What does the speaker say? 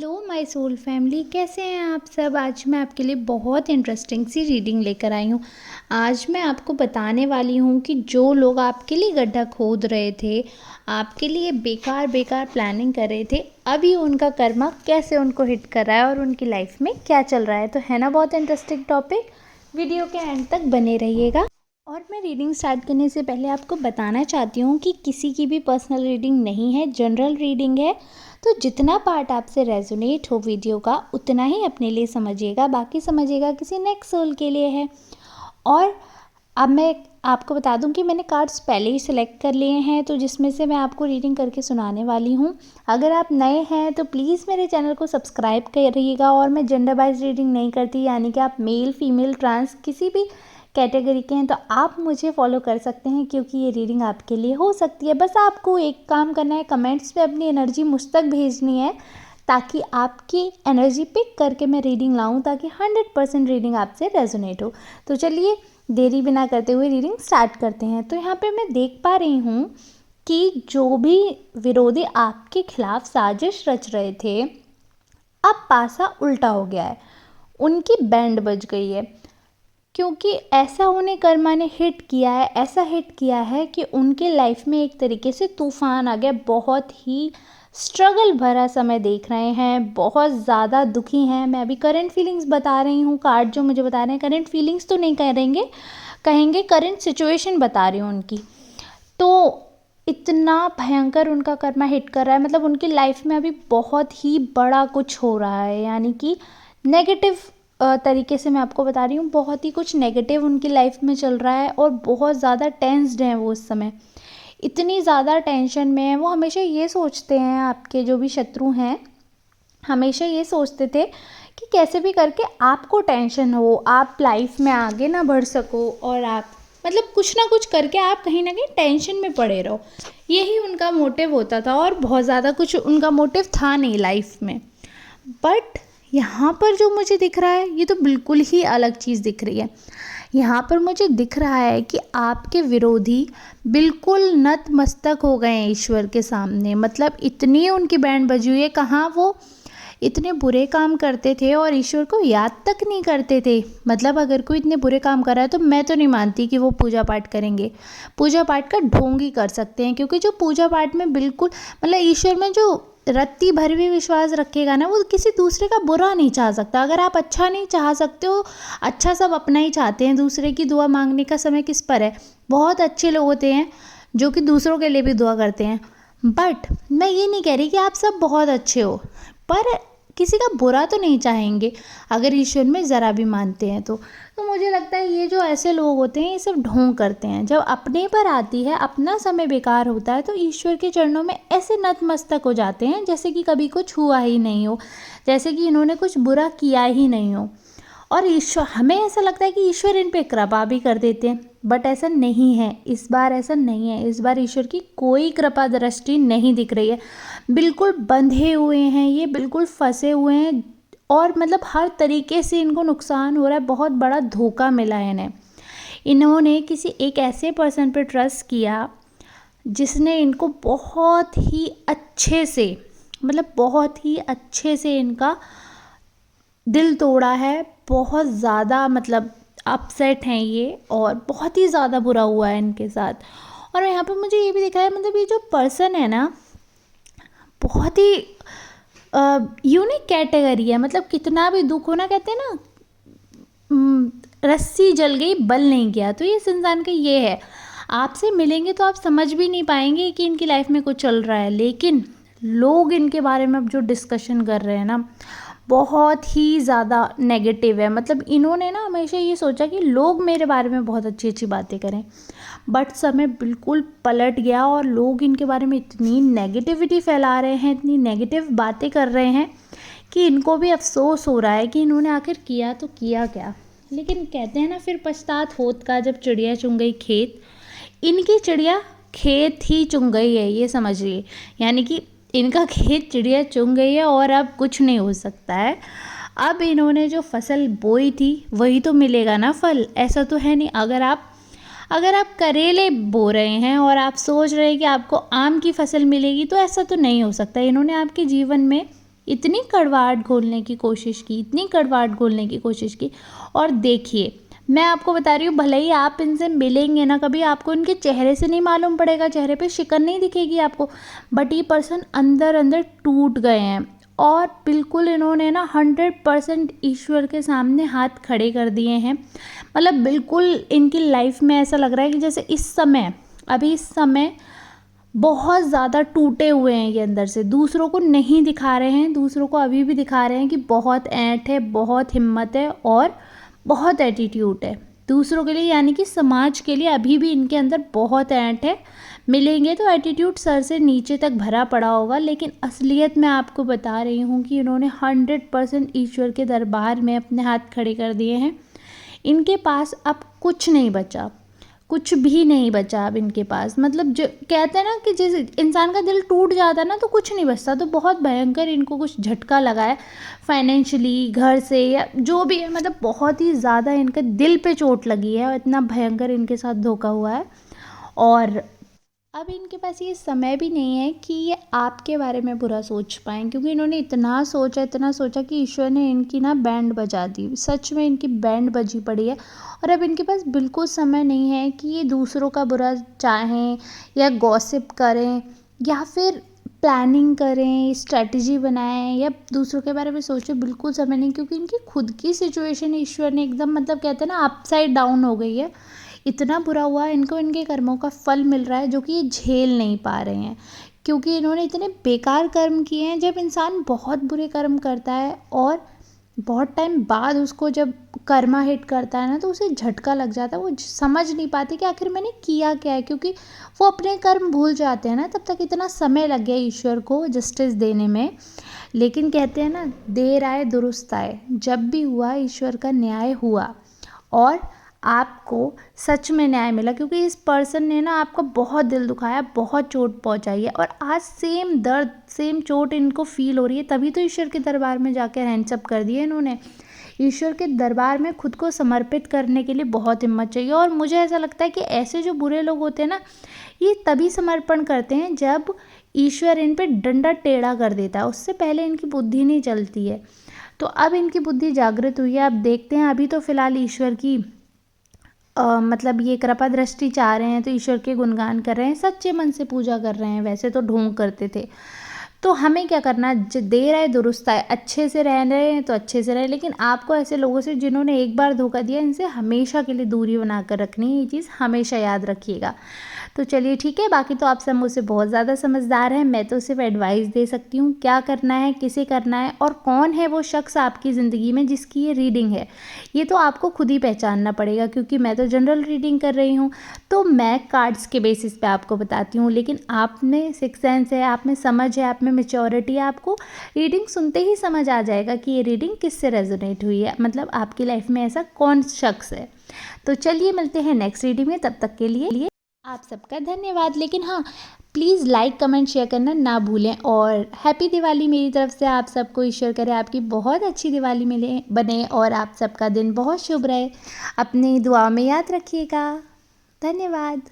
Hello my soul family, कैसे हैं आप सब। आज मैं आपके लिए बहुत इंटरेस्टिंग सी रीडिंग लेकर आई हूँ। आज मैं आपको बताने वाली हूँ कि जो लोग आपके लिए गड्ढा खोद रहे थे, आपके लिए बेकार बेकार प्लानिंग कर रहे थे, अभी उनका कर्मा कैसे उनको हिट कर रहा है और उनकी लाइफ में क्या चल रहा है। तो है ना बहुत इंटरेस्टिंग टॉपिक। वीडियो के एंड तक बने रहिएगा। और मैं रीडिंग स्टार्ट करने से पहले आपको बताना चाहती हूँ कि किसी की भी पर्सनल रीडिंग नहीं है, जनरल रीडिंग है। तो जितना पार्ट आपसे रेजोनेट हो वीडियो का उतना ही अपने लिए समझिएगा, बाकी समझिएगा किसी नेक्स्ट सोल के लिए है। और अब मैं आपको बता दूं कि मैंने कार्ड्स पहले ही सिलेक्ट कर लिए हैं, तो जिसमें से मैं आपको रीडिंग करके सुनाने वाली हूं। अगर आप नए हैं तो प्लीज़ मेरे चैनल को सब्सक्राइब करिएगा। और मैं जेंडर वाइज रीडिंग नहीं करती, यानी कि आप मेल फीमेल ट्रांस किसी भी कैटेगरी के हैं तो आप मुझे फॉलो कर सकते हैं, क्योंकि ये रीडिंग आपके लिए हो सकती है। बस आपको एक काम करना है, कमेंट्स में अपनी एनर्जी मुझ तक भेजनी है, ताकि आपकी एनर्जी पिक करके मैं रीडिंग लाऊं, ताकि 100% रीडिंग आपसे रेजोनेट हो। तो चलिए देरी बिना करते हुए रीडिंग स्टार्ट करते हैं। तो यहाँ पे मैं देख पा रही हूँ कि जो भी विरोधी आपके खिलाफ साजिश रच रहे थे, अब पासा उल्टा हो गया है, उनकी बैंड बज गई है। क्योंकि ऐसा उन्हें कर्मा ने हिट किया है, ऐसा हिट किया है कि उनके लाइफ में एक तरीके से तूफान आ गया। बहुत ही स्ट्रगल भरा समय देख रहे हैं, बहुत ज़्यादा दुखी हैं। मैं अभी करंट फीलिंग्स बता रही हूँ, कार्ड जो मुझे बता रहे हैं करंट फीलिंग्स तो नहीं कहेंगे करंट सिचुएशन बता रही हूँ उनकी। तो इतना भयंकर उनका कर्मा हिट कर रहा है, मतलब उनकी लाइफ में अभी बहुत ही बड़ा कुछ हो रहा है, यानी कि नेगेटिव तरीके से मैं आपको बता रही हूँ। बहुत ही कुछ नेगेटिव उनकी लाइफ में चल रहा है और बहुत ज़्यादा टेंस्ड हैं वो उस समय। इतनी ज़्यादा टेंशन में है वो। हमेशा ये सोचते हैं, आपके जो भी शत्रु हैं हमेशा ये सोचते थे कि कैसे भी करके आपको टेंशन हो, आप लाइफ में आगे ना बढ़ सको, और आप मतलब कुछ ना कुछ करके आप कहीं ना कहीं टेंशन में पड़े रहो। यही उनका मोटिव होता था, और बहुत ज़्यादा कुछ उनका मोटिव था नहीं लाइफ में। बट यहाँ पर जो मुझे दिख रहा है ये तो बिल्कुल ही अलग चीज़ दिख रही है। यहाँ पर मुझे दिख रहा है कि आपके विरोधी बिल्कुल नतमस्तक हो गए हैं ईश्वर के सामने। मतलब इतनी उनकी बैंड बजी हुई है, कहाँ वो इतने बुरे काम करते थे और ईश्वर को याद तक नहीं करते थे। मतलब अगर कोई इतने बुरे काम कर रहा है तो मैं तो नहीं मानती कि वो पूजा पाठ करेंगे। पूजा पाठ का ढोंग ही कर सकते हैं, क्योंकि जो पूजा पाठ में बिल्कुल मतलब ईश्वर में जो रत्ती भर भी विश्वास रखेगा ना, वो किसी दूसरे का बुरा नहीं चाह सकता। अगर आप अच्छा नहीं चाह सकते हो, अच्छा सब अपना ही चाहते हैं, दूसरे की दुआ मांगने का समय किस पर है। बहुत अच्छे लोग होते हैं जो कि दूसरों के लिए भी दुआ करते हैं। बट मैं ये नहीं कह रही कि आप सब बहुत अच्छे हो, पर किसी का बुरा तो नहीं चाहेंगे अगर ईश्वर में ज़रा भी मानते हैं तो मुझे लगता है ये जो ऐसे लोग होते हैं ये सब ढोंग करते हैं। जब अपने पर आती है, अपना समय बेकार होता है, तो ईश्वर के चरणों में ऐसे नतमस्तक हो जाते हैं जैसे कि कभी कुछ हुआ ही नहीं हो, जैसे कि इन्होंने कुछ बुरा किया ही नहीं हो। और ईश्वर, हमें ऐसा लगता है कि ईश्वर इन पे कृपा भी कर देते हैं, बट ऐसा नहीं है। इस बार ऐसा नहीं है। इस बार ईश्वर की कोई कृपा दृष्टि नहीं दिख रही है। बिल्कुल बंधे हुए हैं ये, बिल्कुल फंसे हुए हैं, और मतलब हर तरीके से इनको नुकसान हो रहा है। बहुत बड़ा धोखा मिला है इन्हें। इन्होंने किसी एक ऐसे पर्सन पर ट्रस्ट किया जिसने इनको बहुत ही अच्छे से, मतलब बहुत ही अच्छे से इनका दिल तोड़ा है। बहुत ज़्यादा मतलब अपसेट हैं ये, और बहुत ही ज़्यादा बुरा हुआ है इनके साथ। और यहाँ पे मुझे ये भी दिख रहा है, मतलब ये जो पर्सन है ना, बहुत ही यूनिक कैटेगरी है। मतलब कितना भी दुख हो ना, कहते हैं ना रस्सी जल गई बल नहीं गया, तो ये इस इंसान का ये है। आपसे मिलेंगे तो आप समझ भी नहीं पाएंगे कि इनकी लाइफ में कुछ चल रहा है, लेकिन लोग इनके बारे में अब जो डिस्कशन कर रहे हैं ना, बहुत ही ज़्यादा नेगेटिव है। मतलब इन्होंने ना हमेशा ये सोचा कि लोग मेरे बारे में बहुत अच्छी अच्छी बातें करें, बट समय बिल्कुल पलट गया और लोग इनके बारे में इतनी नेगेटिविटी फैला रहे हैं, इतनी नेगेटिव बातें कर रहे हैं कि इनको भी अफसोस हो रहा है कि इन्होंने आखिर किया तो किया क्या। लेकिन कहते हैं ना, फिर पछतात होत का जब चिड़िया चुन गई खेत। इनकी चिड़िया खेत ही चुन गई है, ये समझिए। यानी कि इनका खेत चिड़िया चुन गई है और अब कुछ नहीं हो सकता है। अब इन्होंने जो फसल बोई थी वही तो मिलेगा ना फल। ऐसा तो है नहीं, अगर आप करेले बो रहे हैं और आप सोच रहे हैं कि आपको आम की फसल मिलेगी, तो ऐसा तो नहीं हो सकता। इन्होंने आपके जीवन में इतनी कड़वाहट घोलने की कोशिश की, इतनी कड़वाहट घोलने की कोशिश की। और देखिए, मैं आपको बता रही हूँ, भले ही आप इनसे मिलेंगे ना कभी, आपको इनके चेहरे से नहीं मालूम पड़ेगा, चेहरे पे शिकन नहीं दिखेगी आपको, बट ये पर्सन अंदर अंदर टूट गए हैं। और बिल्कुल इन्होंने ना 100% ईश्वर के सामने हाथ खड़े कर दिए हैं। मतलब बिल्कुल इनकी लाइफ में ऐसा लग रहा है कि जैसे इस समय, अभी इस समय बहुत ज़्यादा टूटे हुए हैं ये अंदर से, दूसरों को नहीं दिखा रहे हैं, दूसरों को अभी भी दिखा रहे हैं कि बहुत ऐंठ है, बहुत हिम्मत है और बहुत एटीट्यूड है दूसरों के लिए, यानी कि समाज के लिए अभी भी इनके अंदर बहुत ऐंठ है। मिलेंगे तो एटीट्यूड सर से नीचे तक भरा पड़ा होगा, लेकिन असलियत में आपको बता रही हूँ कि इन्होंने 100% ईश्वर के दरबार में अपने हाथ खड़े कर दिए हैं। इनके पास अब कुछ नहीं बचा, कुछ भी नहीं बचा अब इनके पास। मतलब जो कहते हैं ना कि जिस इंसान का दिल टूट जाता है ना तो कुछ नहीं बचता, तो बहुत भयंकर इनको कुछ झटका लगा है फाइनेंशियली, घर से या जो भी है, मतलब बहुत ही ज़्यादा इनके दिल पे चोट लगी है और इतना भयंकर इनके साथ धोखा हुआ है। और अब इनके पास ये समय भी नहीं है कि ये आपके बारे में बुरा सोच पाएँ, क्योंकि इन्होंने इतना सोचा कि ईश्वर ने इनकी ना बैंड बजा दी। सच में इनकी बैंड बजी पड़ी है। और अब इनके पास बिल्कुल समय नहीं है कि ये दूसरों का बुरा चाहें या गॉसिप करें या फिर प्लानिंग करें, स्ट्रैटेजी बनाएं या दूसरों के बारे में सोचें, बिल्कुल समय नहीं, क्योंकि इनकी खुद की सिचुएशन ईश्वर ने एकदम, मतलब कहते हैं ना, अपसाइड डाउन हो गई है। इतना बुरा हुआ इनको, इनके कर्मों का फल मिल रहा है जो कि ये झेल नहीं पा रहे हैं, क्योंकि इन्होंने इतने बेकार कर्म किए हैं। जब इंसान बहुत बुरे कर्म करता है और बहुत टाइम बाद उसको जब कर्मा हिट करता है ना, तो उसे झटका लग जाता है, वो समझ नहीं पाते कि आखिर मैंने किया क्या है, क्योंकि वो अपने कर्म भूल जाते हैं ना। तब तक इतना समय लग गया ईश्वर को जस्टिस देने में। लेकिन कहते हैं ना, देर आए दुरुस्त आए, जब भी हुआ ईश्वर का न्याय हुआ और आपको सच में न्याय मिला, क्योंकि इस पर्सन ने ना आपका बहुत दिल दुखाया, बहुत चोट पहुंचाई है और आज सेम दर्द, सेम चोट इनको फील हो रही है। तभी तो ईश्वर के दरबार में जाकर हैंड्सअप कर दिए इन्होंने। ईश्वर के दरबार में खुद को समर्पित करने के लिए बहुत हिम्मत चाहिए। और मुझे ऐसा लगता है कि ऐसे जो बुरे लोग होते हैं ना, ये तभी समर्पण करते हैं जब ईश्वर इन पे डंडा टेढ़ा कर देता है, उससे पहले इनकी बुद्धि नहीं चलती है। तो अब इनकी बुद्धि जागृत हुई है। अब देखते हैं, अभी तो फिलहाल ईश्वर की मतलब ये कृपा दृष्टि चाह रहे हैं, तो ईश्वर के गुणगान कर रहे हैं, सच्चे मन से पूजा कर रहे हैं। वैसे तो ढोंग करते थे। तो हमें क्या करना, देर आए दुरुस्त आए, अच्छे से रह रहे हैं तो अच्छे से रहें, लेकिन आपको ऐसे लोगों से जिन्होंने एक बार धोखा दिया, इनसे हमेशा के लिए दूरी बनाकर रखनी है। ये चीज़ हमेशा याद रखिएगा। तो चलिए ठीक है, बाकी तो आप सब मुझसे बहुत ज़्यादा समझदार हैं, मैं तो सिर्फ एडवाइस दे सकती हूँ, क्या करना है, किसे करना है और कौन है वो शख्स आपकी ज़िंदगी में जिसकी ये रीडिंग है, ये तो आपको खुद ही पहचानना पड़ेगा। क्योंकि मैं तो जनरल रीडिंग कर रही हूँ, तो मैं कार्ड्स के बेसिस पे आपको बताती हूँ, लेकिन आप में सिक्स सेंस है, आप में समझ है, आप में मेच्योरिटी है, आपको रीडिंग सुनते ही समझ आ जाएगा कि ये रीडिंग किससे रेजोनेट हुई है, मतलब आपकी लाइफ में ऐसा कौन शख्स है। तो चलिए मिलते हैं नेक्स्ट रीडिंग में, तब तक के लिए आप सबका धन्यवाद। लेकिन हाँ, प्लीज़ लाइक कमेंट शेयर करना ना भूलें। और हैप्पी दिवाली मेरी तरफ से आप सबको। ईश्वर करे आपकी बहुत अच्छी दिवाली मिले बने और आप सबका दिन बहुत शुभ रहे। अपनी दुआ में याद रखिएगा। धन्यवाद।